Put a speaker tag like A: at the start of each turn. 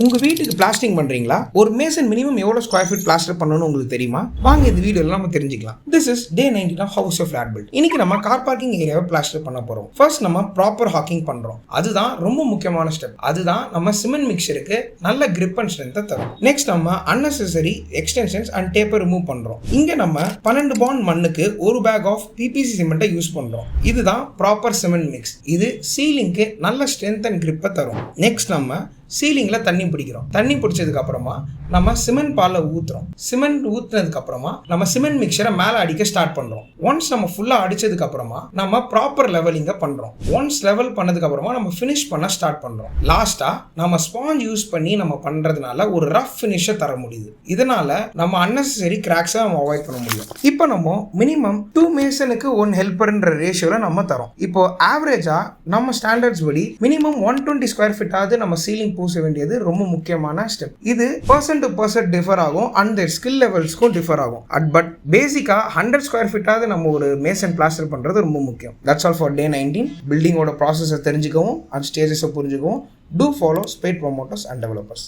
A: உங்கள் வீட்டுக்கு பிளாஸ்டிங் பண்ணுறீங்களா? ஒரு மேசன் மினிமம் எவ்வளோ ஸ்கொயர் ஃபீட் பிளாஸ்டர் பண்ணணும்னு உங்களுக்கு தெரியுமா? வாங்க இந்த வீடியோவில் நம்ம தெரிஞ்சுக்கலாம். This is day 19 of house of flat build. இன்னைக்கு நம்ம கார் பார்க்கிங் ஏரியாவை பிளாஸ்டர் பண்ண போகிறோம். ஃபர்ஸ்ட் நம்ம ப்ராப்பர் ஹாக்கிங் பண்ணுறோம். அதுதான் ரொம்ப முக்கியமான ஸ்டெப். அதுதான் நம்ம சிமெண்ட் மிக்சருக்கு நல்ல கிரிப் அண்ட் ஸ்ட்ரென்த்தை தரும். நெக்ஸ்ட் நம்ம unnecessary extensions and taper remove பண்ணுறோம். இங்கே நம்ம 12 பவுண்ட் மண்ணுக்கு ஒரு பேக் ஆஃப் பிபிசி சிமெண்ட்டை யூஸ் பண்ணுறோம். இதுதான் ப்ராப்பர் சிமெண்ட் மிக்ஸ். இது சீலிங்க்கு நல்ல ஸ்ட்ரென்த் அண்ட் கிரிப்பை தரும். நெக்ஸ்ட் நம்ம சீலிங்கில் தண்ணி பிடிக்கிறோம். தண்ணி பிடிச்சதுக்கு அப்புறமா நம்ம சிமெண்ட் பாலை ஊற்றுறோம். சிமெண்ட் ஊற்றுனதுக்கு அப்புறமா நம்ம சிமெண்ட் மிக்சரை மேலே அடிக்க ஸ்டார்ட் பண்ணுறோம். ஒன்ஸ் நம்ம ஃபுல்லாக அடிச்சதுக்கு அப்புறமா நம்ம ப்ராப்பர் லெவலிங்கை பண்ணுறோம். ஒன்ஸ் லெவல் பண்ணதுக்கு அப்புறமா நம்ம ஃபினிஷ் பண்ண ஸ்டார்ட் பண்ணுறோம். லாஸ்ட்டாக நம்ம ஸ்பாஞ்ச் யூஸ் பண்ணி நம்ம பண்ணுறதுனால ஒரு ரஃப் ஃபினிஷை தர முடியுது. இதனால நம்ம அன்னெசரி கிராக்ஸை நம்ம அவாய்ட் பண்ண முடியும். இப்போ நம்ம மினிமம் 2 மேசனுக்கு 1 ஹெல்ப்பர்ன்ற ரேஷியோவில் நம்ம தரோம். இப்போ ஆவரேஜாக நம்ம ஸ்டாண்டர்ட்ஸ் படி மினிமம் 120 ஸ்கொயர் ஃபீட்டாவது நம்ம சீலிங் பூச வேண்டியது ரொம்ப முக்கியமான ஸ்டெப். இது பர்சன் டு பர்சன் டிஃபர் ஆகும் அண்ட் ஸ்கில் லெவல்ஸ்க்கும் டிஃபர் ஆகும். பட் பேசிக்கா 100 ஸ்கொயர் ஃபீட்டாவது நம்ம ஒரு மேசன் பிளாஸ்டர் பண்றது ரொம்ப முக்கியம். That's all for day 19. பில்டிங்கோட ப்ராசஸை தெரிஞ்சுக்கவும் அண்ட் ஸ்டேஜஸை புரிஞ்சுக்கவும் டூ ஃபாலோ ஸ்பேட் ப்ரொமோட்டர்ஸ் அண்ட் டெவலப்பர்ஸ்.